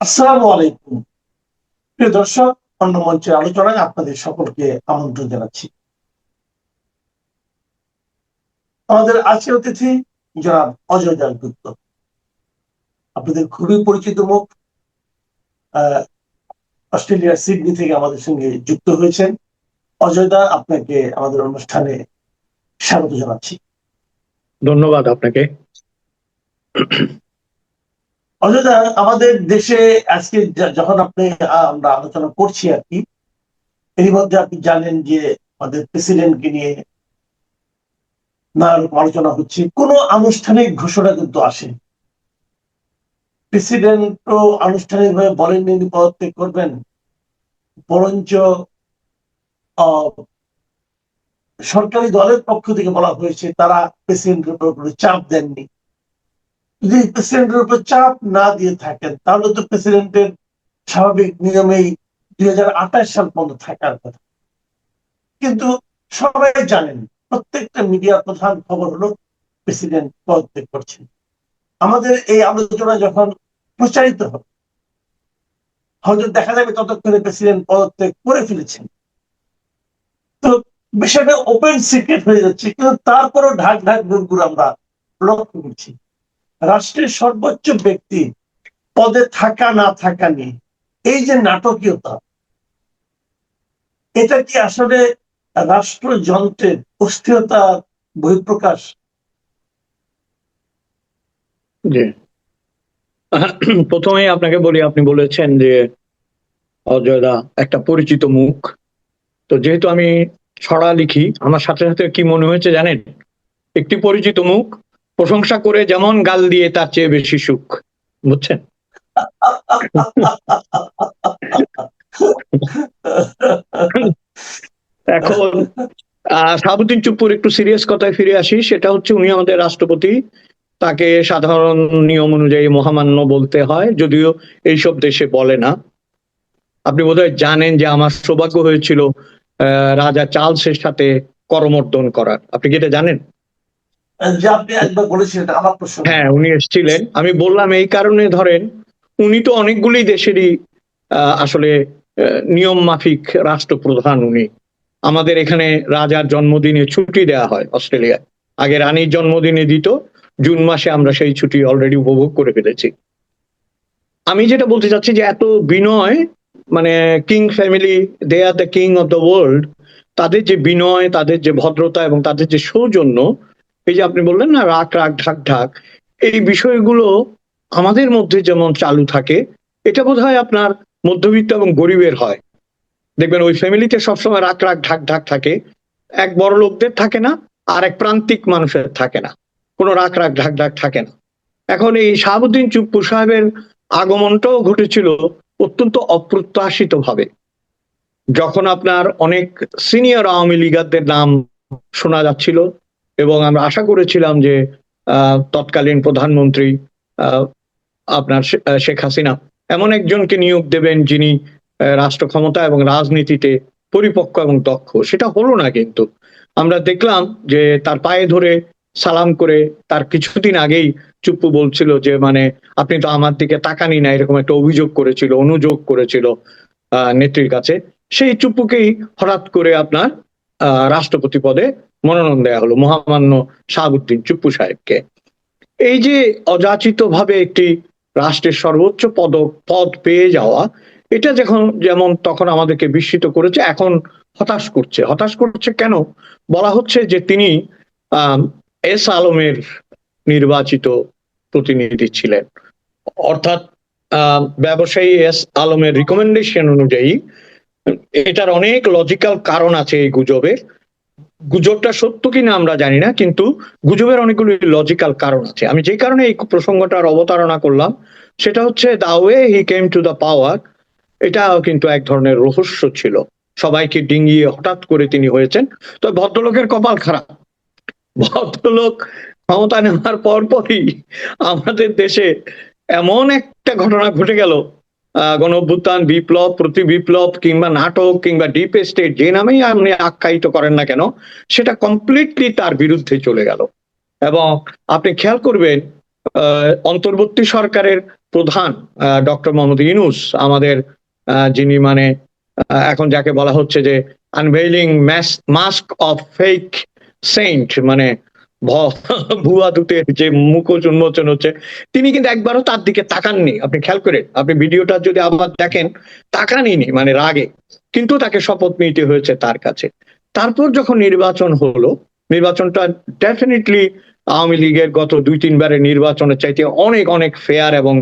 আসসালামু আলাইকুম। প্রিয় দর্শক, অন্য মঞ্চের আলোচনায় আপনাদের সকলকে আমন্ত্রণ জানাচ্ছি। আমাদের আজকের অতিথি জনাব অজয় দাশগুপ্ত। আপনাদের খুবই পরিচিত মুখ। অস্ট্রেলিয়ার সিডনি থেকে আমাদের সঙ্গে যুক্ত হয়েছেন। অজয় দা, আপনাকে আমাদের অনুষ্ঠানে স্বাগত জানাচ্ছি। ধন্যবাদ আপনাকে। অজয় দা, আমাদের দেশে আজকে যখন আমরা আলোচনা করছি আর কি, এর মধ্যে আপনি জানেন যে আমাদের প্রেসিডেন্টকে নিয়ে নানা রকম আলোচনা হচ্ছে। কোনো আনুষ্ঠানিক ঘোষণা কিন্তু আসেনি। প্রেসিডেন্টও আনুষ্ঠানিকভাবে বলেননি তিনি পদত্যাগ করবেন, বরঞ্চ সরকারি দলের পক্ষ থেকে বলা হয়েছে তারা প্রেসিডেন্টের উপর কোনো চাপ দেননি। যদি প্রেসিডেন্টের উপর চাপ না দিয়ে থাকেন তাহলে তো প্রেসিডেন্টের স্বাভাবিক নিয়মেই 2028 সাল পর্যন্ত থাকার কথা। কিন্তু সবাই জানেন, প্রত্যেকটা মিডিয়ার প্রধান খবর হলো প্রেসিডেন্ট পদত্যাগ করছেন। আমাদের এই আলোচনা যখন প্রচারিত হবে, হয়তো দেখা যাবে ততক্ষণে প্রেসিডেন্ট পদত্যাগ করে ফেলেছেন। তো বিষয়টা ওপেন সিক্রেট হয়ে যাচ্ছে, কিন্তু তারপরও ঢাক ঢাক গুড়গুড় আমরা লক্ষ্য করছি। রাষ্ট্রের সর্বোচ্চ ব্যক্তি পদে থাকা না থাকা নিয়ে এই যে নাটকীয়তা, এটা কি আসলে রাষ্ট্রযন্ত্রের অস্থিরতার বহিঃপ্রকাশ? জি, প্রথমেই আপনাকে বলি, আপনি বলেছেন যে অজয়দা একটা পরিচিত মুখ। তো যেহেতু আমি ছড়া লিখি, আমার সাথে সাথে কি মনে হয়েছে জানেন, একটি পরিচিত মুখ প্রশংসা করে যেমন গাল দিয়ে তার চেয়ে বেশি সুখ। বুঝছেন? এখন শাহাবুদ্দিন চুপ্পুর একটু সিরিয়াস কথায় ফিরে আসি। সেটা হচ্ছে, উনি আমাদের রাষ্ট্রপতি। তাকে সাধারণ নিয়ম অনুযায়ী মহামান্য বলতে হয়, যদিও এইসব দেশে বলে না। আপনি বোধহয় জানেন যে আমার সৌভাগ্য হয়েছিল রাজা চার্লসের সাথে করমর্দন করার। আপনি কি এটা জানেন? যে আপনি একবার বলেছিলেন, আমার প্রশ্ন। হ্যাঁ, উনি এসেছিলেন। আমি বললাম এই কারণে, ধরেন উনি তো অনেকগুলি দেশেরই আসলে নিয়ম মাফিক রাষ্ট্রপ্রধান। উনি আমাদের এখানে রাজার জন্মদিনে ছুটি দেওয়া হয় অস্ট্রেলিয়ায়। আগে রানীর জন্মদিনে দিত, জুন মাসে আমরা সেই ছুটি অলরেডি উপভোগ করে ফেলেছি। আমি যেটা বলতে চাচ্ছি যে এত বিনয়, মানে king family, they are the king of the world, তাদের যে বিনয়, তাদের যে ভদ্রতা এবং তাদের যে সৌজন্য, এই যে আপনি বললেন না রাগ রাগ ঢাক ঢাক, এই বিষয়গুলো আমাদের মধ্যে যেমন চালু থাকে, এটা বোধহয় আপনার মধ্যবিত্ত এবং গরিবের হয়। দেখবেন ওই ফ্যামিলিতে সবসময় রাগ রাগ ঢাক ঢাক থাকে। এক বড় লোকদের থাকে না, আর এক প্রান্তিক মানুষের থাকে না, কোনো রাগ রাগ ঢাক ঢাক থাকে না। এখন এই শাহাবুদ্দিন চুপ্পু সাহেবের আগমনটাও ঘটেছিল অত্যন্ত অপ্রত্যাশিত ভাবে, যখন আপনার অনেক সিনিয়র আওয়ামী লীগারদের নাম শোনা যাচ্ছিল, এবং আমরা আশা করেছিলাম যে তৎকালীন প্রধানমন্ত্রী আপনার শেখ হাসিনা এমন একজনকে নিয়োগ দেবেন যিনি রাষ্ট্র ক্ষমতা এবং রাজনীতিতে পরিপক্ক এবং দক্ষ। সেটা হলো না। কিন্তু আমরা দেখলাম যে তার পায়ে ধরে সালাম করে তার কিছুদিন আগেই চুপ্পু বলছিল যে, মানে আপনি তো আমার দিকে তাকানি না, এরকম একটা অভিযোগ করেছিল, অনুযোগ করেছিল নেত্রীর কাছে। সেই চুপ্পুকেই হঠাৎ করে আপনার রাষ্ট্রপতি পদে মনোনয়ন দেওয়া হলো, মহামান্য শাহাবুদ্দিন চুপ্পু সাহেবকে। এই যে অযাচিত ভাবে একটি রাষ্ট্রের সর্বোচ্চ পদ পেয়ে যাওয়া, এটা যেমন তখন আমাদেরকে বিস্মিত করেছে, এখন হতাশ করছে। হতাশ করছে কেন? বলা হচ্ছে যে তিনি এস আলমের নির্বাচিত প্রতিনিধি ছিলেন, অর্থাৎ ব্যবসায়ী এস আলমের রিকমেন্ডেশন অনুযায়ী। এটার অনেক লজিক্যাল কারণ আছে এই গুজবের। গুজবটা সত্য কিনা আমরা জানি না, কিন্তু গুজবের অনেকগুলো লজিক্যাল কারণ আছে। আমি যে কারণে এই প্রসঙ্গটার অবতারণা করলাম, সেটা হচ্ছে the way he came to the পাওয়ার, এটাও কিন্তু এক ধরনের রহস্য ছিল। সবাইকে ডিঙ্গিয়ে হঠাৎ করে তিনি হয়েছেন। তো ভদ্রলোকের কপাল খারাপ। ভদ্রলোক ক্ষমতা নেওয়ার পরপরই আমাদের দেশে এমন একটা ঘটনা ঘটে গেল, গণ অভ্যুত্থান, বিপ্লব, প্রতি বিপ্লব, কিংবা নাটক, কিংবা ডিপ স্টেট, যে নামেই আপনি আখ্যায়িত করেন না কেন, সেটা কমপ্লিটলি তার বিরুদ্ধে চলে গেল। এবং আপনি খেয়াল করবেন, অন্তর্বর্তী সরকারের প্রধান ডক্টর মোহাম্মদ ইউনূস, আমাদের যিনি মানে এখন যাকে বলা হচ্ছে যে আনভেইলিং মাস্ক অফ ফেক সেন্ট, মানে ভুয়া দূতের যে মুখোশ উন্মোচন হচ্ছে, তিনি কিন্তু একবারও তার দিকে তাকাননি। আপনি খেয়াল করেন, আপনি ভিডিওটা যদি আবার দেখেন, তাকাননি মানে রাগে, কিন্তু তাকে শপথ নিতে হয়েছে তার কাছে। তারপর যখন নির্বাচন হলো, নির্বাচনটা ডেফিনেটলি আওয়ামী লীগের গত 2-3 বারের নির্বাচনের চাইতে অনেক অনেক ফেয়ার এবং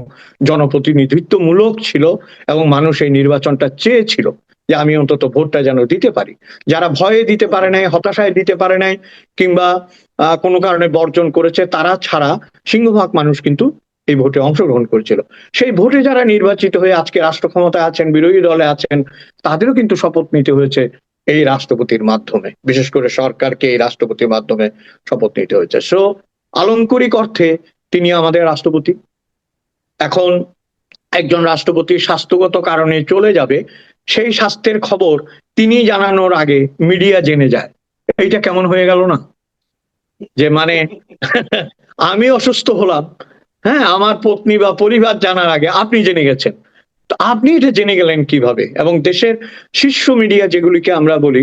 জনপ্রতিনিধিত্বমূলক ছিল, এবং মানুষ এই নির্বাচনটা চেয়েছিল যে আমি অন্তত ভোটটা যেন দিতে পারি। যারা ভয়ে দিতে পারে নাই, হতাশায় দিতে পারে নাই, কিংবা কোনো কারণে বর্জন করেছে, তারা ছাড়া সিংহভাগ মানুষ কিন্তু এই ভোটে অংশগ্রহণ করেছিল। সেই ভোটে যারা নির্বাচিত হয়ে আজকে রাষ্ট্র ক্ষমতায় আছেন, বিরোধী দলে আছেন, তাদেরও কিন্তু শপথ নিতে হয়েছে এই রাষ্ট্রপতির মাধ্যমে, বিশেষ করে সরকারকে এই রাষ্ট্রপতির মাধ্যমে শপথ নিতে হয়েছে। সো আলংকরিক অর্থে তিনি আমাদের রাষ্ট্রপতি। এখন একজন রাষ্ট্রপতি স্বাস্থ্যগত কারণে চলে যাবে, সেই স্বাস্থ্যের খবর তিনি জানানোর আগে মিডিয়া জেনে যায়। এইটা কেমন হয়ে গেল না? যে মানে আমি অসুস্থ হলাম, হ্যাঁ, আমার পত্নী বা পরিবার জানার আগে আপনি জেনে গেছেন। তো আপনি এটা জেনে গেলেন কিভাবে? এবং দেশের শীর্ষ মিডিয়া যেগুলিকে আমরা বলি,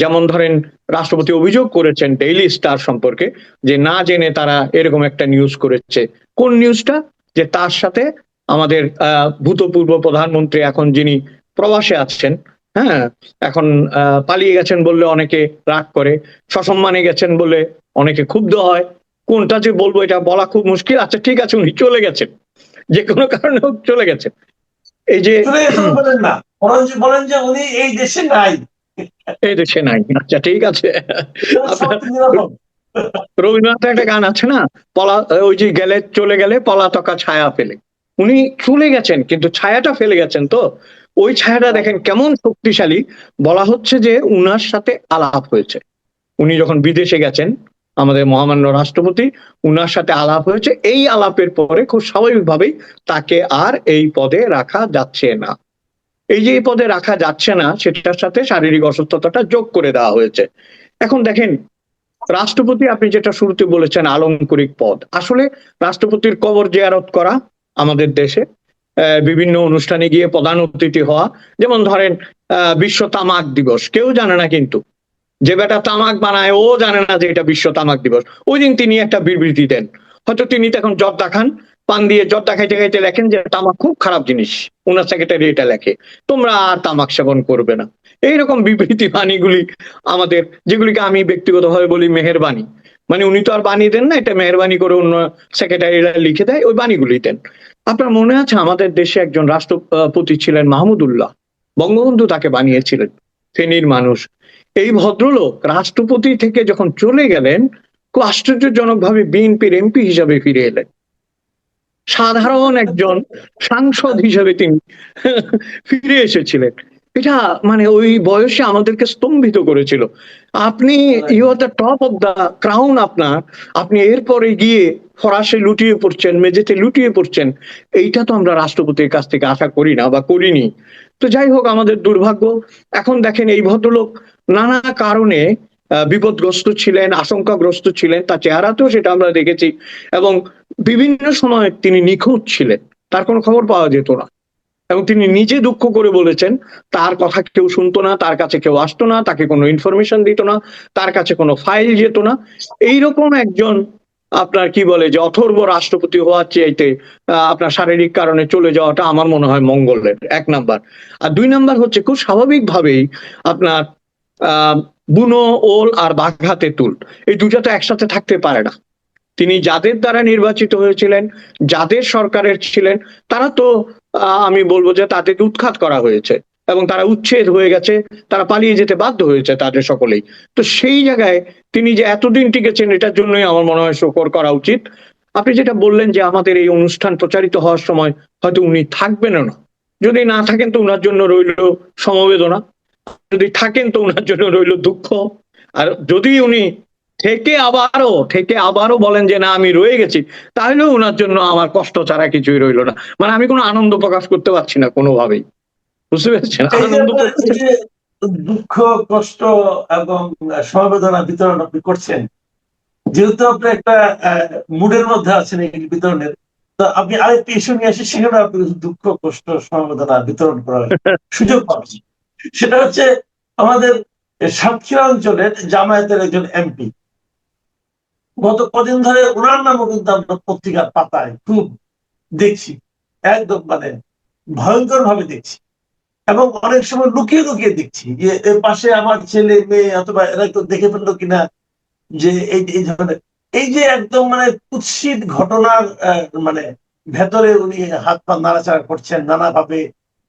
যেমন ধরেন রাষ্ট্রপতি অভিযোগ করেছেন ডেইলি স্টার সম্পর্কে যে না জেনে তারা এরকম একটা নিউজ করেছে। কোন নিউজটা? যে তার সাথে আমাদের ভূতপূর্ব প্রধানমন্ত্রী, এখন যিনি প্রবাসে আছেন, হ্যাঁ, এখন পালিয়ে গেছেন বললে অনেকে রাগ করে, সসম্মানে গেছেন বলে অনেকে ক্ষুব্ধ হয়। কোনটা যে বলবো এটা বলা খুব মুশকিল। আচ্ছা ঠিক আছে, উনি চলে গেছেন, যে কোনো কারণে হোক চলে গেছেন। এই যে বলেন না, বলেন যে উনি এই দেশে নাই, এই দেশে নাই। আচ্ছা ঠিক আছে। আপনার রবীন্দ্রনাথের একটা গান আছে না, ওই যে গেলে চলে গেলে পলাতকা ছায়া ফেলে। উনি চলে গেছেন কিন্তু ছায়াটা ফেলে গেছেন। তো ওই ছায়াটা দেখেন কেমন শক্তিশালী। বলা হচ্ছে যে উনার সাথে আলাপ হয়েছে, উনি যখন বিদেশে গেছেন, আমাদের মহামান্য রাষ্ট্রপতি, উনার সাথে আলাপ হয়েছে। এই আলাপের পরে খুব স্বাভাবিকভাবেই তাকে আর এই পদে রাখা যাচ্ছে না। এই যে এই পদে রাখা যাচ্ছে না, সেটার সাথে শারীরিক অসুস্থতাটা যোগ করে দেওয়া হয়েছে। এখন দেখেন, রাষ্ট্রপতি, আপনি যেটা শুরুতে বলেছেন আলংকরিক পদ, আসলে রাষ্ট্রপতির কবর জিয়ারত করা আমাদের দেশে, বিভিন্ন অনুষ্ঠানে গিয়ে প্রধান অতিথি হওয়া, যেমন ধরেন বিশ্ব তামাক দিবস, কেউ জানে না কিন্তু যে বেটা তামাক বানায় ও জানে না যে এটা বিশ্ব তামাক দিবস। ওই দিন তিনি একটা বিবৃতি দেন, হয়তো তিনি তখন জর্দা খান, পান দিয়ে জর্দা খাইতে খাইতে লেখেন যে তামাক খুব খারাপ জিনিস, ওনার সেক্রেটারি এটা লেখে, তোমরা আর তামাক সেবন করবে না। এইরকম বিবৃতি বাণীগুলি আমাদের, যেগুলিকে আমি ব্যক্তিগতভাবে বলি মেহেরবানি, মানে উনি তো আর বাণী দেন না, এটা মেহেরবানি করে অন্য সেক্রেটারিরা লিখে দেয়, ওই বাণীগুলি দেন। আপনার মনে আছে আমাদের দেশে একজন রাষ্ট্রপতি ছিলেন মাহমুদুল্লাহ, বঙ্গবন্ধু তাকে বানিয়েছিলেন, ফেনীর মানুষ। এই ভদ্রলোক রাষ্ট্রপতি থেকে যখন চলে গেলেন, খুব আশ্চর্যজনক ভাবে বিএনপির এমপি হিসাবে ফিরে এলেন, সাধারণ একজন সাংসদ হিসেবে তিনি ফিরে এসেছিলেন। এটা মানে ওই বয়সে আমাদেরকে স্তম্ভিত করেছিল। আপনি you are the top of the crown, আপনি এরপরে গিয়ে ফরাসে লুটিয়ে পড়ছেন, মেঝেতে লুটিয়ে পড়ছেন। এইটা তো আমরা রাষ্ট্রপতির কাছ থেকে আশা করি না বা করিনি। তো যাই হোক, আমাদের দুর্ভাগ্য। এখন দেখেন এই ভদ্রলোক নানা কারণে বিপদগ্রস্ত ছিলেন, আশঙ্কাগ্রস্ত ছিলেন, তার চেহারাতেও সেটা আমরা দেখেছি, এবং বিভিন্ন সময় তিনি নিখোঁজ ছিলেন, তার কোনো খবর পাওয়া যেত না। এবং তিনি নিজে দুঃখ করে বলেছেন তার কথা কেউ শুনতো না, তার কাছে কেউ আসতো না, তাকে কোনো ইনফরমেশন দিত না, তার কাছে কোনো ফাইল যেত না। এইরকম একজন আপনার কি বলে যে অথর্ব রাষ্ট্রপতি হওয়ার চাইতে আপনার শারীরিক কারণে চলে যাওয়াটা আমার মনে হয় মঙ্গলের, 1 নাম্বার। আর 2 নাম্বার হচ্ছে, খুব স্বাভাবিকভাবেই আপনার বুনো ওল আর বাঘা তেঁতুল, এই দুটা তো একসাথে থাকতে পারে না। তিনি যাদের দ্বারা নির্বাচিত হয়েছিলেন, যাদের সরকারের ছিলেন, তারা তো আমি বলবো যে তাদেরকে উৎখাত করা হয়েছে এবং তারা উচ্ছেদ হয়ে গেছে, তারা পালিয়ে যেতে বাধ্য হয়েছে তাদের সকলেই। তো সেই জায়গায় তিনি যে এতদিন টিকেছেন, এটার জন্যই আমার মনে হয় শোকর করা উচিত। আপনি যেটা বললেন যে আমাদের এই অনুষ্ঠান প্রচারিত হওয়ার সময় হয়তো উনি থাকবেনও না, যদি না থাকেন তো উনার জন্য রইল সমবেদনা, যদি থাকেন তো উনার জন্য রইল দুঃখ, আর যদি উনি থেকে আবারও বলেন যে না আমি রয়ে গেছি, তাহলেও ওনার জন্য আমার কষ্ট ছাড়া কিছুই রইলো না। মানে আমি কোনো আনন্দ প্রকাশ করতে পারছি না কোনোভাবেই, বুঝতে পেরেছেন? আনন্দ দুঃখ, কষ্ট এবং সমবেদনা বিতরণ আপনি করছেন, যেহেতু আপনি একটা মুডের মধ্যে আছেন এই বিতরণের, তা আপনি আরেকটি ইস্যু নিয়ে আসি, সেখানে আপনি দুঃখ কষ্ট সমবেদনা বিতরণ করার সুযোগ পাচ্ছি। সেটা হচ্ছে আমাদের সাতক্ষীরা অঞ্চলের জামায়াতের একজন এমপি, গত কদিন ধরে ওনার নামও কিন্তু আমরা পত্রিকার পাতায় খুব দেখছি, একদম মানে ভয়ঙ্কর ভাবে দেখছি, এবং অনেক সময় লুকিয়ে লুকিয়ে দেখছি যে এর পাশে আমার ছেলে মেয়ে অথবা এরা কেউ দেখে ফেললো কিনা, যে এই ধরনের এই যে একদম মানে কুৎসিত ঘটনার মানে ভেতরে উনি হাত পা নাড়াচাড়া করছেন, নানাভাবে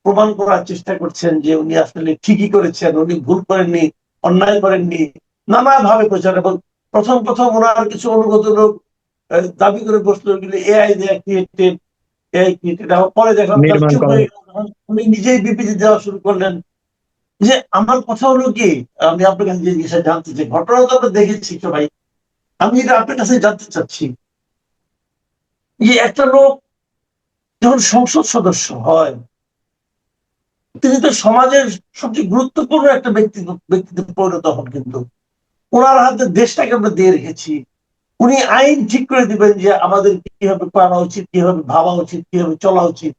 প্রমাণ করার চেষ্টা করছেন যে উনি আসলে ঠিকই করেছেন, উনি ভুল করেননি, অন্যায় করেননি, নানাভাবে প্রচার। এবং প্রথম প্রথম ওনার কিছু অনুগত লোক দাবি করে বসলো এগুলো এআই দেয়া ক্রিয়েটেড, এআই ক্রিয়েটেড। পরে দেখলাম তার নির্মাণ চুপ করা। হয়ে গেল, উনি নিজেই বিবৃতি দেওয়া শুরু করলেন। যে আমার কথা হলো কি, আমি আপনার কাছে যে জিনিসটা জানতে চাই, ঘটনা তো আমরা দেখেছি সবাই, আমি এটা আপনার কাছে জানতে চাচ্ছি যে একটা লোক যখন সংসদ সদস্য হয়, তিনি তো সমাজের সবচেয়ে গুরুত্বপূর্ণ একটা ব্যক্তিত্বে পরিণত হন, কিন্তু ওনার হাতে দেশটাকে আমরা দিয়ে রেখেছি। উনি আইন ঠিক করে দিবেন যে আমাদের কিভাবে করা উচিত, কিভাবে ভাবা উচিত, কিভাবে চলা উচিত।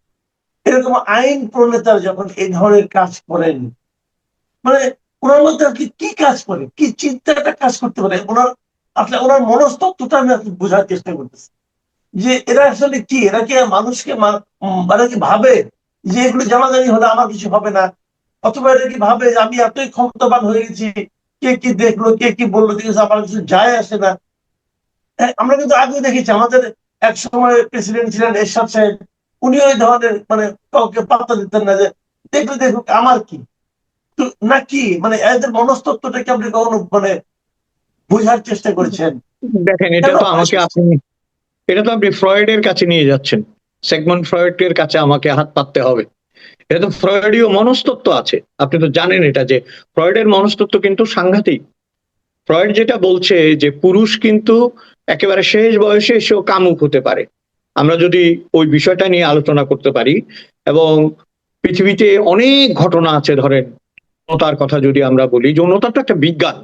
এরকম আইন প্রণেতারা যখন এই ধরনের কাজ করেন, মানে ওনার মধ্যে আর কি কাজ করে, কি চিন্তাটা কাজ করতে পারে, ওনার আসলে ওনার মনস্তত্ত্বটা আমি আসলে বোঝার চেষ্টা করতেছি যে এরা আসলে কি, এরা কি মানুষকে মানে কি ভাবে যে এগুলো জানাজানি হলে আমার কিছু হবে না, অথবা এরা কি ভাবে যে আমি এতই ক্ষমতাবান হয়ে গেছি, কে কি দেখলো কে কি বললো ঠিক আছে আমার কিছু যায় আসে না। আমরা কিন্তু আগে দেখেছি আমাদের এক সময় প্রেসিডেন্ট ছিলেন এরশাদ সাহেব, উনি ওই ধরনের মানে কাউকে পাত্তা দিতেন না, যে দেখলে দেখুক আমার কি। তো নাকি মানে এদের মনস্তত্ত্বটাকে আপনি কখনো মানে বোঝার চেষ্টা করেছেন? দেখেন, কেন এটা তো আপনি ফ্রয়েডের কাছে নিয়ে যাচ্ছেন। সেগমন্ড ফ্রয়েডের কাছে আমাকে হাত পাততে হবে। এটা তো ফ্রয়েডীয় মনস্তত্ত্ব আছে, আপনি তো জানেন এটা, যে ফ্রয়েডের মনস্তত্ত্ব কিন্তু সাংঘাতিক। ফ্রয়েড যেটা বলছে যে পুরুষ কিন্তু একেবারে শেষ বয়সে এসেও কামুক হতে পারে। আমরা যদি ওই বিষয়টা নিয়ে আলোচনা করতে পারি, এবং পৃথিবীতে অনেক ঘটনা আছে, ধরেন যৌনতার কথা যদি আমরা বলি, যৌনতা তো একটা বিজ্ঞান,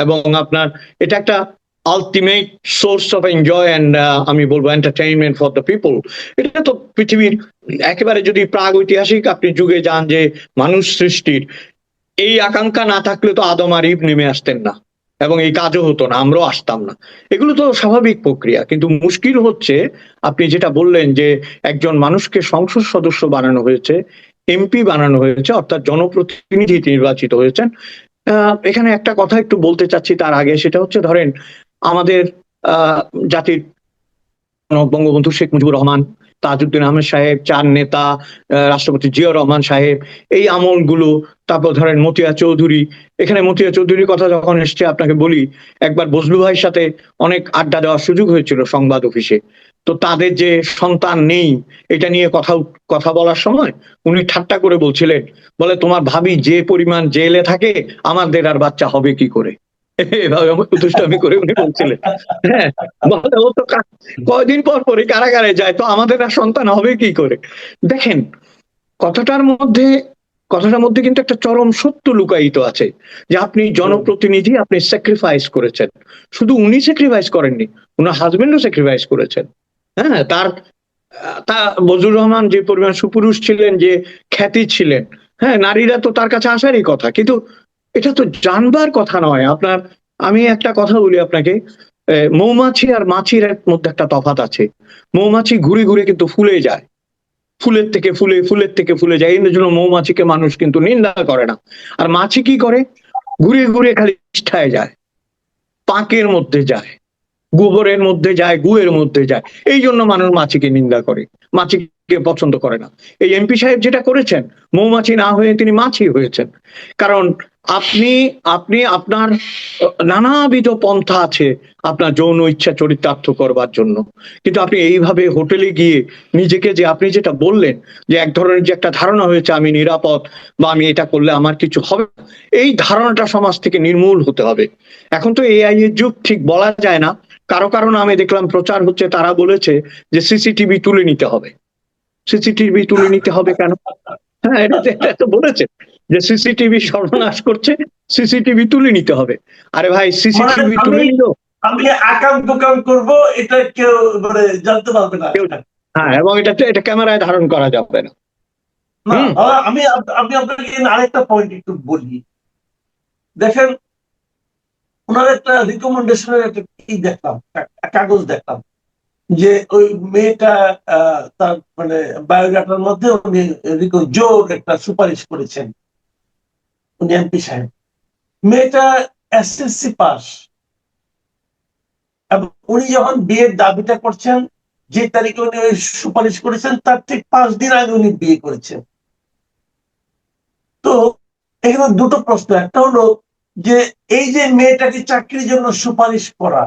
এবং আপনার এটা একটা ultimate source of enjoy and আমি বলবো এন্টারটেইনমেন্ট ফর দ্য পিপল। এটা তো পৃথিবীর একেবারে যদি প্রাগ ঐতিহাসিক আপনি যুগে যান, যে মানুষ সৃষ্টির এই আকাঙ্ক্ষা না থাকলে তো আদম আর ইভ নেমে আসতেন না, এবং এই কাজও হতো না, আমরাও আসতাম না। এগুলো তো স্বাভাবিক প্রক্রিয়া। কিন্তু মুশকিল হচ্ছে আপনি যেটা বললেন যে একজন মানুষকে সংসদ সদস্য বানানো হয়েছে, এমপি বানানো হয়েছে, অর্থাৎ জনপ্রতিনিধি নির্বাচিত হয়েছেন। এখানে একটা কথা একটু বলতে চাচ্ছি তার আগে, সেটা হচ্ছে ধরেন আমাদের আহ জাতির বঙ্গবন্ধু শেখ মুজিবুর রহমান, তাজউদ্দিন আহমেদ সাহেব, চার নেতা, রাষ্ট্রপতি জিয়াউর রহমান সাহেব, এই আমলগুলো, তারপর ধরেন মতিয়া চৌধুরী। এখানে মতিয়া চৌধুরীর কথা যখন এসছে, আপনাকে বলি, একবার বজলু ভাইয়ের সাথে অনেক আড্ডা দেওয়ার সুযোগ হয়েছিল সংবাদ অফিসে। তো তাদের যে সন্তান নেই এটা নিয়ে কথা বলার সময় উনি ঠাট্টা করে বলছিলেন, বলে তোমার ভাবি যে পরিমাণ জেলে থাকে, আমাদের আর বাচ্চা হবে কি করে, এভাবে দুষ্টামি করে উনি বলছিলেন। হ্যাঁ, বলে ও তো কয়দিন পর পরই কারাগারে যায়, তো আমাদের আর সন্তান হবে কি করে। দেখেন, কথাটার মধ্যে কিন্তু একটা চরম সত্য লুকায়িত আছে, যে আপনি জনপ্রতিনিধি, আপনি স্যাক্রিফাইস করেছেন। শুধু উনি স্যাক্রিফাইস করেননি, ওনার হাজবেন্ডও স্যাক্রিফাইস করেছেন। হ্যাঁ, তা বজলুর রহমান যে পরিমাণ সুপুরুষ ছিলেন, যে খ্যাতি ছিলেন, হ্যাঁ, নারীরা তো তার কাছে আসারই কথা, কিন্তু এটা তো জানবার কথা নয়। আমি একটা কথা বলি আপনাকে, মৌমাছি আর মাছির মধ্যে একটা তফাৎ আছে। মৌমাছি ঘুরে ঘুরে কিন্তু ফুলে যায়, ফুলের থেকে ফুলে, ফুলের থেকে ফুলে যায়, এই জন্য মৌমাছিকে মানুষ কিন্তু নিন্দা করে না। আর মাছি কি করে, ঘুরে ঘুরে খালি নিষ্ঠায় যায়, পাঁকের মধ্যে যায়, গোবরের মধ্যে যায়, গুয়ের মধ্যে যায়। এই জন্য মানুষ মাছিকে নিন্দা করে, মাছিকে পছন্দ করে না। এই এমপি সাহেব যেটা করেছেন, মৌমাছি না হয়ে তিনি মাছি হয়েছেন। কারণ আপনি আপনি আপনার নানাবিধ পন্থা আছে আপনার যৌন ইচ্ছা চরিতার্থ করবার জন্য, কিন্তু আপনি এইভাবে হোটেলে গিয়ে নিজেকে, যে আপনি যেটা বললেন, যে এক ধরনের যে একটা ধারণা হয়েছে আমি নিরাপদ, বা আমি এটা করলে আমার কিছু হবে না, এই ধারণাটা সমাজ থেকে নির্মূল হতে হবে। এখন তো এআই এর যুগ, ঠিক বলা যায় না। কারো নামে দেখলাম প্রচার হচ্ছে, তারা বলেছে যে সিসিটিভি তুলে নিতে হবে। সিসিটিভি তুলে নিতে হবে কেন? হ্যাঁ, এটা তো বলেছে যে সিসিটিভি সর্বনাশ করছে, সিসিটিভি তুলে নিতে হবে। আরে ভাই, মানে সিসিটিভি তুলে নিল, আমি আকাম কুকাম করবো, এটা কেউ মানে জানতে পারবে না। হ্যাঁ, এবং এটা ক্যামেরায় ধারণ করা যাবে না। না, আমি আমি আপনাকে আরেকটা পয়েন্ট একটু বলি। দেখেন, ওনার একটা রিকমেন্ডেশনের একটা কি দেখলাম, কাগজ দেখলাম, যে ওই মেয়েটা তার মানে বায়োডাটার মধ্যে উনি জোর একটা সুপারিশ করেছেন, উনি এমপি সাহেব। মেয়েটা এসএসসি পাস, এবং উনি যখন বিয়ের দাবিটা করছেন, যে তারিখে উনি সুপারিশ করেছেন তার ঠিক 5 দিন আগে উনি বিয়ে করেছেন। তো এখানে দুটো প্রশ্ন, একটা হলো যে এই যে মেয়েটাকে চাকরির জন্য সুপারিশ করা,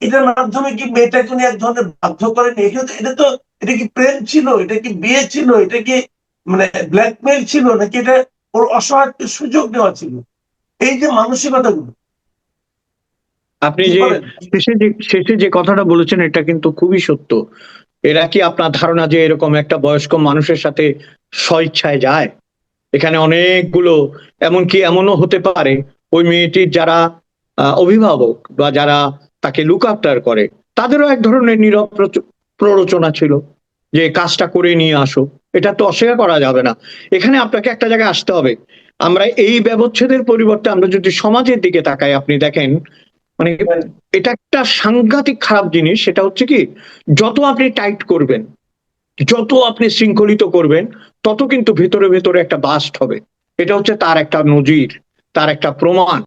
এটার মাধ্যমে কি মেয়েটাকে উনি এক ধরনের বাধ্য করেন? এটা কি প্রেম ছিল, এটা কি বিয়ে ছিল, এটা কি মানে ব্ল্যাকমেইল ছিল, নাকি এটা ওর অসহায়ত্বের সুযোগ নেওয়া ছিল? এই যে মানসিকতাগুলো, আপনি কি যে বলেন? শেষে যে কথাটা বলেছেন এটা কিন্তু খুবই সত্য। এরা কি আপনার ধারণা যে এরকম একটা বয়স্ক মানুষের সাথে স্বইচ্ছায় যায়? এখানে অনেকগুলো, এমনকি এমনও হতে পারে ওই মেয়েটির যারা অভিভাবক বা যারা তাকে লুক আফটার করে, তাদেরও এক ধরনের নীরব প্ররোচনা ছিল যে কাজটা করে নিয়ে আসো। এটা তো অস্বীকার করা যাবে না। এখানে আপনাকে একটা জায়গায় আসতে হবে। আমরা এই ব্যবচ্ছেদের পরিবর্তে আমরা যদি সমাজের দিকে তাকাই, আপনি দেখেন মানে এটা একটা সাংঘাতিক খারাপ জিনিস। সেটা হচ্ছে কি, যত আপনি টাইট করবেন, যত আপনি শৃঙ্খলিত করবেন, তত কিন্তু ভেতরে ভেতরে একটা বাস্ট হবে। এটা হচ্ছে তার একটা নজির, তার একটা প্রমাণ।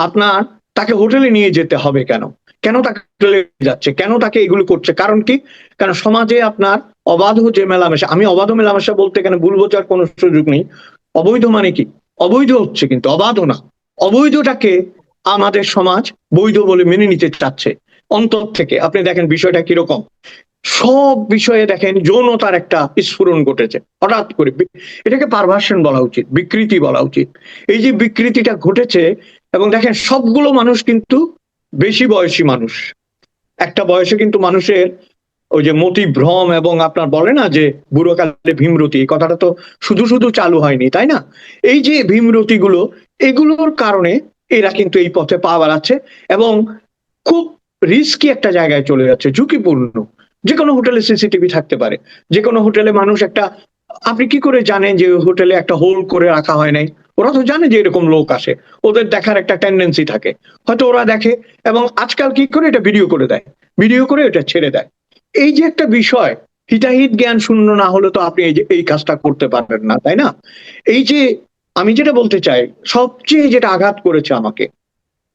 আপনার তাকে হোটেলে নিয়ে যেতে হবে কেন? কেন তাকে হোটেলে যাচ্ছে, কেন তাকে এগুলো করছে? কারণ কি? কারণ সমাজে আপনার অবাধ যে মেলামেশা, আমি অবাধ মেলামেশা বলতে এখানে ভুল বোঝার কোনো সুযোগ নেই। অবৈধ মানে কি? অবৈধ হচ্ছে, কিন্তু অবাধ না। অবৈধটাকে আমাদের সমাজ বৈধ বলে মেনে নিতে চাচ্ছে অন্তর থেকে। আপনি দেখেন বিষয়টা কিরকম, সব বিষয়ে দেখেন যৌনতার একটা স্ফুরণ ঘটেছে হঠাৎ করে। এটাকে পারভার্সন বলা উচিত, বিকৃতি বলা উচিত। এই যে বিকৃতিটা ঘটেছে, এবং দেখেন সবগুলো মানুষ কিন্তু বেশি বয়সী মানুষ। একটা বয়সে কিন্তু মানুষের ওই যে মতি ভ্রম, এবং আপনার বলে না যে বুড়োকালে ভীমরতি, এই কথাটা তো শুধু শুধু চালু হয়নি, তাই না? এই যে ভীমরতি গুলো, এগুলোর কারণে এরা কিন্তু এই পথে পা বাড়াচ্ছে, এবং খুব রিস্কি একটা জায়গায় চলে যাচ্ছে, ঝুঁকিপূর্ণ। যে কোনো হোটেলে সিসিটিভি থাকতে পারে, যে কোনো হোটেলে মানুষ একটা, আপনি কি করে জানেন যে হোটেলে একটা হোল্ড করে রাখা হয় নাই? ওরা তো জানে যে এরকম লোক আসে, ওদের দেখার একটা টেন্ডেন্সি থাকে, হয়তো ওরা দেখে, এবং আজকাল কি করে এটা ভিডিও করে দেয়, ভিডিও করে এটা ছেড়ে দেয়। এই যে একটা বিষয়, হিতাহিত জ্ঞান শূন্য না হলে তো আপনি এই কাজটা করতে পারবেন না, তাই না? এই যে আমি যেটা বলতে চাই, সবচেয়ে যেটা আঘাত করেছে আমাকে,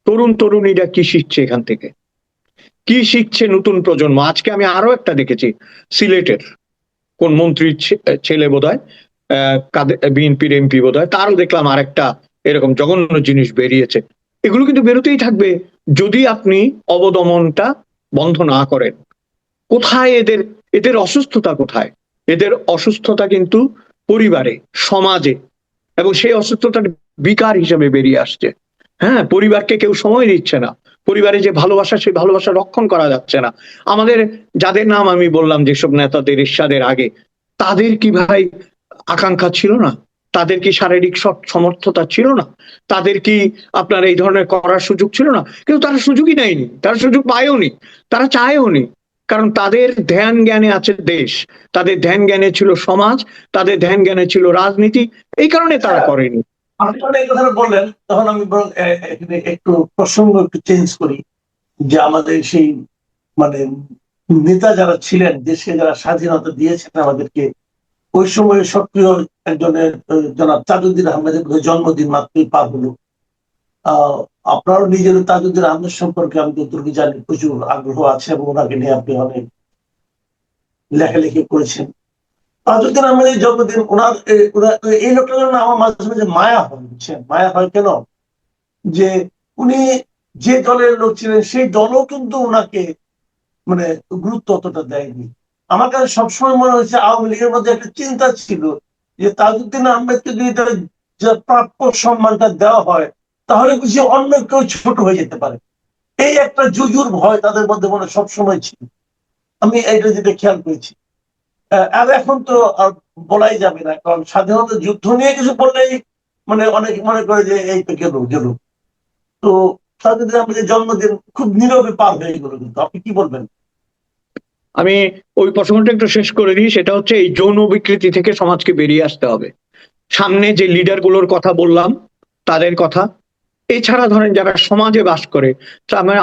তরুণ তরুণীরা কি শিখছে এখান থেকে, কি শিখছে নতুন প্রজন্ম? আজকে আমি আরো একটা দেখেছি, সিলেটের কোন মন্ত্রীর ছেলে বোধহয়, বিএনপির এমপি বোধহয়, তারও দেখলাম আরেকটা এরকম জঘন্য জিনিস বেরিয়েছে। এগুলো কিন্তু বেরোতেই থাকবে যদি আপনি অবদমনটা বন্ধ না করেন। কোথায় এদের, এদের অসুস্থতা কোথায়? এদের অসুস্থতা কিন্তু পরিবারে, সমাজে, এবং সেই অসুস্থতার বিকার হিসেবে বেরিয়ে আসছে। হ্যাঁ, পরিবারকে কেউ সময় দিচ্ছে না, পরিবারে যে ভালোবাসা, সেই ভালোবাসা রক্ষণ করা যাচ্ছে না। আমাদের যাদের নাম আমি বললাম, যেসব নেতাদের, এরশাদের আগে, তাদের কি ভাই আকাঙ্ক্ষা ছিল না? তাদের কি শারীরিক সমর্থতা ছিল না? তাদের কি আপনার এই ধরনের করার সুযোগ ছিল না? কিন্তু তারা সুযোগই নেয়নি, তারা সুযোগ পায়ওনি, তারা চায়ওনি। কারণ তাদের ধ্যান জ্ঞানে আছে দেশ, তাদের ধ্যান জ্ঞানে ছিল সমাজ, তাদের ধ্যান জ্ঞানে ছিল রাজনীতি। এই কারণে তারা করেনি। আপনি যখন এই কথাটা বললেন, তখন আমি বরং এখানে একটু প্রসঙ্গ একটু চেঞ্জ করি, যে আমাদের সেই মানে নেতা যারা ছিলেন, দেশকে যারা স্বাধীনতা দিয়েছেন আমাদেরকে, ওই সময় সক্রিয় একজনের জনাব তাজউদ্দিন আহমেদের জন্মদিন মাত্রই পার হলো। আপনারও নিজের তাজউদ্দিন আহমেদ সম্পর্কে আমি যতটুকু জানি প্রচুর আগ্রহ আছে, এবং ওনাকে নিয়ে আপনি অনেক লেখালেখি করেছেন। তাজউদ্দিন আহমেদের জন্মদিন, এই লোকটার জন্য আমার মাঝে মাঝে মায়া হয়, বুঝছেন? মায়া হয় কেন? যে উনি যে দলের লোক ছিলেন, সেই দলও কিন্তু ওনাকে মানে গুরুত্ব অতটা দেয়নি। আমার কাছে সবসময় মনে হয়েছে আওয়ামী লীগের মধ্যে একটা চিন্তা ছিল যে তাজউদ্দিন আহমেদকে যদি তার যে প্রাপ্য সম্মানটা দেওয়া হয়, তাহলে বুঝি অন্য কেউ ছোট হয়ে যেতে পারে। এই একটা জুজুর ভয় তাদের মধ্যে মনে সবসময় ছিল। আমি এইটা যেটা খেয়াল করেছি। আর এখন তো আর বলাই যাবে না, কারণ স্বাধীনতা যুদ্ধ নিয়ে কিছু বললেই মানে অনেকে মনে করে যে এই তো গেল গেল। তো তাদের আমাদের জন্মদিন খুব নীরবে পার হয়ে গেল, কিন্তু আপনি কি বলবেন? আমি ওই প্রসঙ্গটা একটু শেষ করে দিই, সেটা হচ্ছে এই যৌন বিকৃতি থেকে সমাজকে বেরিয়ে আসতে হবে। সামনে যে লিডার গুলোর কথা বললাম তাদের কথা, এছাড়া ধরেন যারা সমাজে বাস করে,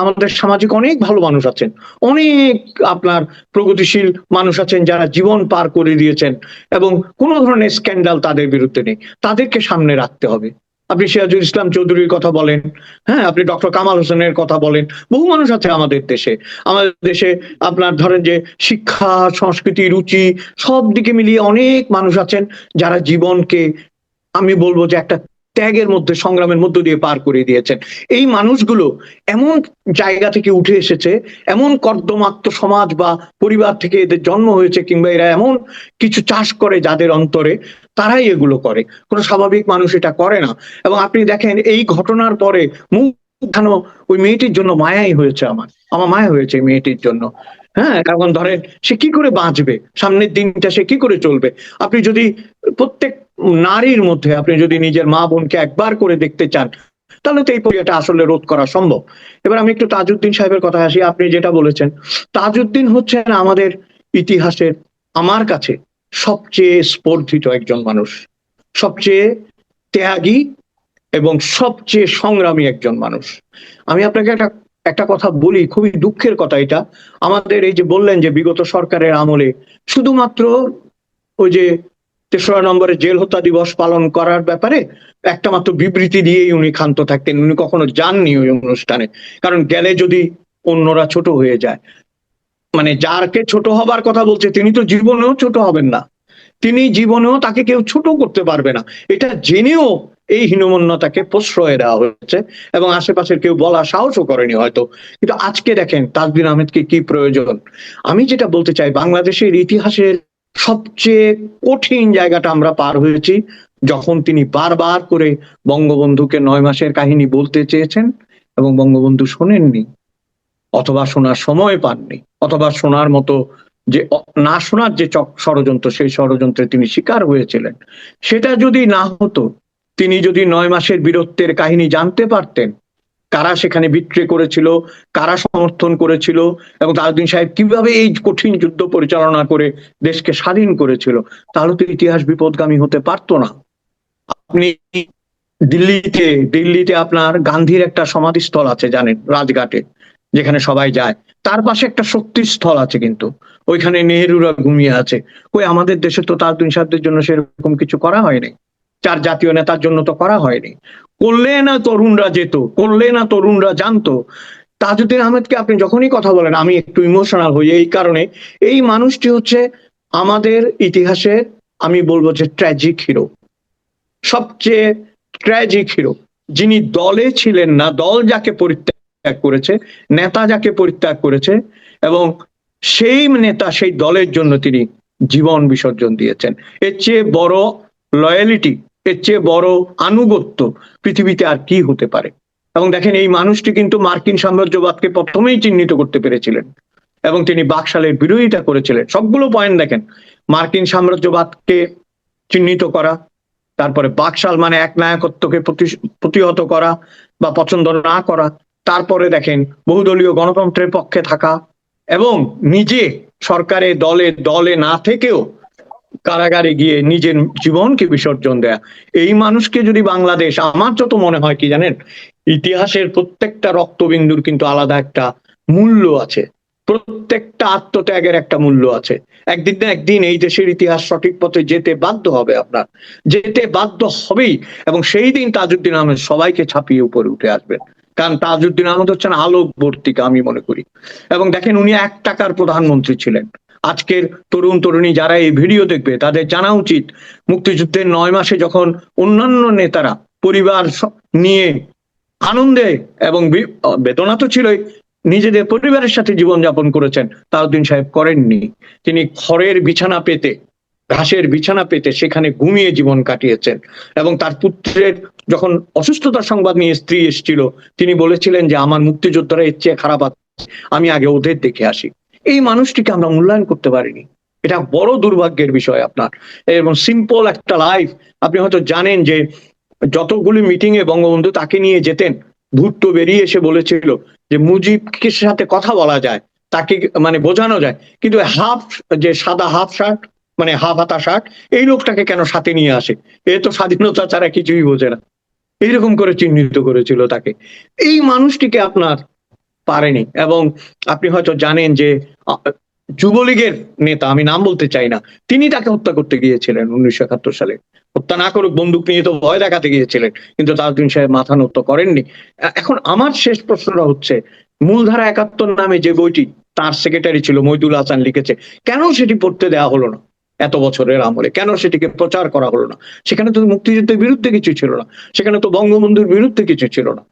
আমাদের সামাজিক অনেক ভালো মানুষ আছেন, অনেক আপনার প্রগতিশীল মানুষ আছেন যারা জীবন পার করে দিয়েছেন এবং কোনো ধরনের স্ক্যান্ডাল তাদের বিরুদ্ধে নেই, তাদেরকে সামনে রাখতে হবে। আপনি সিরাজুল ইসলাম চৌধুরীর কথা বলেন, হ্যাঁ, আপনি ডক্টর কামাল হোসেনের কথা বলেন, বহু মানুষ আছে আমাদের দেশে। আমাদের দেশে আপনার ধরেন যে শিক্ষা, সংস্কৃতি, রুচি সব দিকে মিলিয়ে অনেক মানুষ আছেন যারা জীবনকে আমি বলবো যে একটা ত্যাগের মধ্যে, সংগ্রামের মধ্য দিয়ে পার করে দিয়েছেন। এই মানুষগুলো এমন জায়গা থেকে উঠে এসেছে, এমন কর্দমাক্ত সমাজ বা পরিবার থেকে এদের জন্ম হয়েছে, কিংবা এরা এমন কিছু চাষ করে যাদের অন্তরে, তারাই এগুলো করে, কোনো স্বাভাবিক মানুষ এটা করে না। এবং আপনি দেখেন এই ঘটনার পরে মুখ উঠানো ওই মেয়েটির জন্য মায়াই হয়েছে, আমার মায়া হয়েছে এই মেয়েটির জন্য। হ্যাঁ, কারণ ধরেন সে কি করে বাঁচবে, সামনের দিনটা সে কি করে চলবে। আপনি যদি প্রত্যেক নারীর মধ্যে আপনি যদি নিজের মা বোনকে একবার করে দেখতে চান, তাহলে তো এই প্রক্রিয়াটা আসলে রোধ করা সম্ভব। এবার আমি একটু তাজউদ্দিন সাহেবের কথা আসি। আপনি যেটা বলেছেন, তাজউদ্দিন হচ্ছেন আমাদের ইতিহাসের, আমার কাছে সবচেয়ে স্পর্ধিত একজন মানুষ, সবচেয়ে ত্যাগী এবং সবচেয়ে সংগ্রামী একজন মানুষ। আমি আপনাকে একটা কথা বলি, খুবই দুঃখের কথা এটা। আমাদের এই যে বললেন যে বিগত সরকারের আমলে শুধুমাত্র ওই যে ৩রা নম্বরে জেল হত্যা দিবস পালন করার ব্যাপারে একটা মাত্র বিবৃতি দিয়েই উনি ক্ষান্ত থাকতেন, উনি কখনো যাননি ওই অনুষ্ঠানে। কারণ গেলে যদি অন্যরা ছোট হয়ে যায়, মানে যারকে ছোট হবার কথা বলছে তিনি তো জীবনেও ছোট হবেন না, তিনি জীবনেও তাকে কেউ ছোট করতে পারবে না, এটা জেনেও এই হীনমন্যতাকে প্রশ্রয় দেওয়া হয়েছে এবং আশেপাশের কেউ বলা সাহসও করেনি হয়তো। কিন্তু আজকে দেখেন তাজউদ্দিন আহমেদকে কি প্রয়োজন। আমি যেটা বলতে চাই, বাংলাদেশের ইতিহাসের সবচেয়ে কঠিন জায়গাটা আমরা পার হয়েছি যখন তিনি বারবার করে বঙ্গবন্ধুকে ৯ মাসের কাহিনী বলতে চেয়েছেন এবং বঙ্গবন্ধু শোনেননি, অথবা শোনার সময় পাননি, অথবা শোনার মতো যে না শোনার যে ষড়যন্ত্র, সেই ষড়যন্ত্রে তিনি শিকার হয়েছিলেন। সেটা যদি না হতো, তিনি যদি ৯ মাসের বীরত্বের কাহিনী জানতে পারতেন, কারা সেখানে বিক্রি করেছিল, কারা সমর্থন করেছিল এবং তাজউদ্দিন সাহেব কিভাবে এই কঠিন যুদ্ধ পরিচালনা করে দেশকে স্বাধীন করেছিল, তাহলে তো ইতিহাস বিপদগামী হতে পারতো না। আপনি দিল্লিতে আপনার গান্ধীর একটা সমাধিস্থল আছে জানেন, রাজঘাটে, যেখানে সবাই যায়। তার পাশে একটা শক্তিস্থল আছে, কিন্তু ওইখানে নেহেরুরা ঘুমিয়ে আছে। ওই আমাদের দেশে তো তাজউদ্দিন সাহেবদের জন্য সেরকম কিছু করা হয়নি, 4 জাতীয় নেতার জন্য তো করা হয়নি। করলে না তরুণরা যেত, করলে না তরুণরা জানতো। তাজউদ্দিন আহমেদকে আপনি যখনই কথা বলেন আমি একটু ইমোশনাল হই, এই কারণে এই মানুষটি হচ্ছে আমাদের ইতিহাসে আমি বলবো যে ট্র্যাজিক হিরো, সবচেয়ে ট্র্যাজিক হিরো, যিনি দলে ছিলেন না, দল যাকে পরিত্যাগ করেছে, নেতা যাকে পরিত্যাগ করেছে, এবং সেই নেতা সেই দলের জন্য তিনি জীবন বিসর্জন দিয়েছেন। এর চেয়ে বড় লয়ালিটি, এর চেয়ে বড় আনুগত্য পৃথিবীতে আর কি হতে পারে। এবং দেখেন এই মানুষটি কিন্তু মার্কিন সাম্রাজ্যবাদকে প্রথমেই চিহ্নিত করতে পেরেছিলেন এবং তিনি বাকশালের বিরোধিতা করেছিলেন। সবগুলো পয়েন্ট দেখেন, মার্কিন সাম্রাজ্যবাদকে চিহ্নিত করা, তারপরে বাকশাল মানে এক নায়কত্বকে প্রতিহত করা বা পছন্দ না করা, তারপরে দেখেন বহুদলীয় গণতন্ত্রের পক্ষে থাকা এবং নিজে সরকারে দলে না থেকেও কারাগারে গিয়ে নিজের জীবনকে বিসর্জন দেয়া। এই মানুষকে যদি বাংলাদেশ, আমার যত মনে হয় কি জানেন, ইতিহাসের প্রত্যেকটা রক্তবিন্দুর কিন্তু আলাদা একটা মূল্য আছে, প্রত্যেকটা আত্মত্যাগের একটা মূল্য আছে। একদিন না একদিন এই দেশের ইতিহাস সঠিক পথে যেতে বাধ্য হবে, আপনার যেতে বাধ্য হবেই। এবং সেই দিন তাজউদ্দিন আহমেদ সবাইকে ছাপিয়ে উপরে উঠে আসবেন, কারণ তাজউদ্দিন আহমেদ হচ্ছেন আলোকবর্তিকা আমি মনে করি। এবং দেখেন উনি 1 টাকার প্রধানমন্ত্রী ছিলেন। আজকের তরুণ তরুণী যারা এই ভিডিও দেখবে তাদের জানা উচিত, মুক্তিযুদ্ধের 9 মাসে যখন অন্যান্য নেতারা পরিবার নিয়ে আনন্দে এবং বেদনা তো ছিলই, নিজেদের পরিবারের সাথে জীবনযাপন করেছেন, তাজউদ্দিন সাহেব করেননি। তিনি খড়ের বিছানা পেতে, ঘাসের বিছানা পেতে সেখানে ঘুমিয়ে জীবন কাটিয়েছেন। এবং তার পুত্রের যখন অসুস্থতার সংবাদ নিয়ে স্ত্রী এসেছিল, তিনি বলেছিলেন যে আমার মুক্তিযোদ্ধারা এর চেয়ে খারাপ আছে, আমি আগে ওদের দেখে আসি। এই মানুষটিকে আমরা মূল্যায়ন করতে পারিনি, এটা বড় দুর্ভাগ্যের বিষয় আপনার। এবং সিম্পল একটা লাইফ, আপনি হয়তো জানেন যে যতগুলি মিটিং এ বঙ্গবন্ধু তাকে নিয়ে যেতেন, ভুট্টো বেরিয়ে এসে বলেছিল যে মুজিবকে সাথে কথা বলা যায়, তাকে মানে বোঝানো যায়, কিন্তু হাফ, যে সাদা হাফ শার্ট, মানে হাফ হাতা শার্ট, এই লোকটাকে কেন সাথে নিয়ে আসে, এ তো স্বাধীনতা ছাড়া কিছুই বোঝে না, এইরকম করে চিহ্নিত করেছিল তাকে। এই মানুষটিকে আপনার পারেনি। এবং আপনি হয়তো জানেন যে যুবলীগের নেতা, আমি নাম বলতে চাই না, তিনি তাকে হত্যা করতে গিয়েছিলেন 1971 সালে। হত্যা না করুক, বন্দুক নিয়ে তো ভয় দেখাতে গিয়েছিলেন, কিন্তু তাজউদ্দিন সাহেব মাথা নত করেননি। এখন আমার শেষ প্রশ্নটা হচ্ছে, মূলধারা 71 নামে যে বইটি তার সেক্রেটারি ছিল মইদুল হাসান লিখেছে, কেন সেটি পড়তে দেওয়া হলো না এত বছরের আমলে? কেন সেটিকে প্রচার করা হলো না? সেখানে তো মুক্তিযুদ্ধের বিরুদ্ধে কিছু ছিল না, সেখানে তো বঙ্গবন্ধুর বিরুদ্ধে কিছু ছিল না।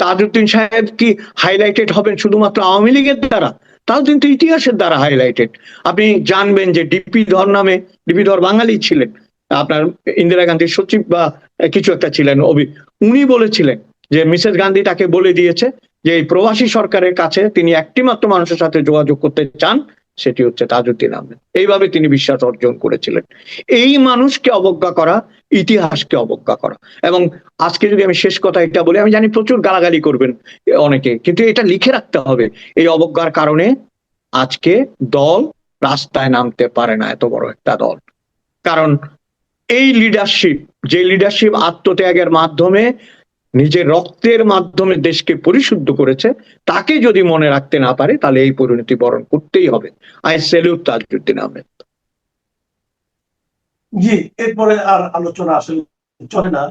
তাজউদ্দিন সাহেব কি হাইলাইটেড হবেন শুধুমাত্র আওয়ামী লীগের দ্বারা? তাও কিন্তু ইতিহাসের দ্বারা হাইলাইটেড। আপনি জানবেন যে ডিপি ধর নামে, ডিপি ধর বাঙালি ছিলেন, আপনার ইন্দিরা গান্ধীর সচিব বা কিছু একটা ছিলেন, উনি বলেছিলেন যে মিসেস গান্ধী তাকে বলে দিয়েছে যে এই প্রবাসী সরকারের কাছে তিনি একটি মাত্র মানুষের সাথে যোগাযোগ করতে চান, সেটি হচ্ছে তাজউদ্দিন আহমেদ। এইভাবে তিনি বিশ্বাস অর্জন করেছিলেন। এই মানুষকে অবজ্ঞা করা, ইতিহাসকে অবজ্ঞা করা। এবং আজকে যদি আমি শেষ কথা এটা বলি, আমি জানি প্রচুর গালাগালি করবেন অনেকে, কিন্তু এটা লিখে রাখতে হবে, এই অবজ্ঞার কারণে আজকে দল রাস্তায় নামতে পারে না, এত বড় একটা দল। কারণ এই লিডারশিপ, যে লিডারশিপ আত্মত্যাগের মাধ্যমে, নিজের রক্তের মাধ্যমে দেশকে পরিশুদ্ধ করেছে, তাকে যদি মনে রাখতে না পারে, তাহলে এই পরিণতি বরণ করতেই হবে। I salute Tajuddin Ahmed. জি, এরপরে আর আলোচনা আসলে চলে না,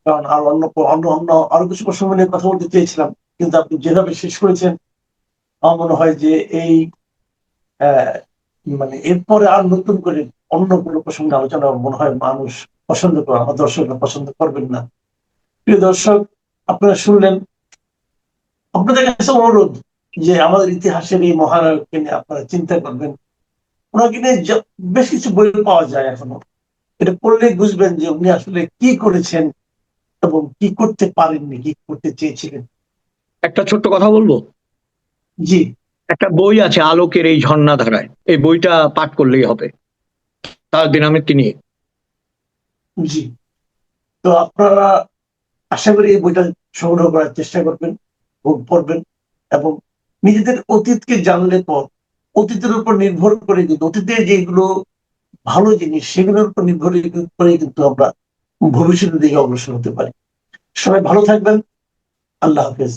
কারণ আর অন্য অন্য অন্য আরো কিছু প্রসঙ্গ নিয়ে কথা বলতে চেয়েছিলাম, কিন্তু আপনি যেভাবে শেষ করেছেন আমার মনে হয় যে এই মানে এরপরে আর নতুন করে অন্য কোনো প্রসঙ্গে আলোচনা মনে হয় মানুষ পছন্দ করে, আমার দর্শকরা পছন্দ করবেন না। প্রিয় দর্শক, আপনারা শুনলেন, আপনাদের কাছে অনুরোধ যে আমাদের ইতিহাসের এই মহানায়ককে নিয়ে আপনারা চিন্তা করবেন। ওনাকে নিয়ে বেশ কিছু বই পাওয়া যায় এখনো, এটা পড়লেই বুঝবেন যে উনি আসলে কি করেছেন এবং কি করতে পারেননি, কি করতে চেয়েছিলেন। একটা ছোট্ট কথা বলবো। জি, একটা বই আছে আলোকের এই ঝর্ণাধারায়, এই বইটা পাঠ করলেই হবে, তাজউদ্দিন আহমেদকে নিয়ে। জি। তো আপনারা আশা করি এই বইটা সংগ্রহ করার চেষ্টা করবেন, পড়বেন, এবং নিজেদের অতীতকে জানলে পর অতীতের উপর নির্ভর করে কিন্তু অতীতের যেগুলো ভালো জিনিস সেগুলোর উপর নির্ভর করে কিন্তু আমরা ভবিষ্যতের দিকে অগ্রসর হতে পারি। সবাই ভালো থাকবেন। আল্লাহ হাফেজ।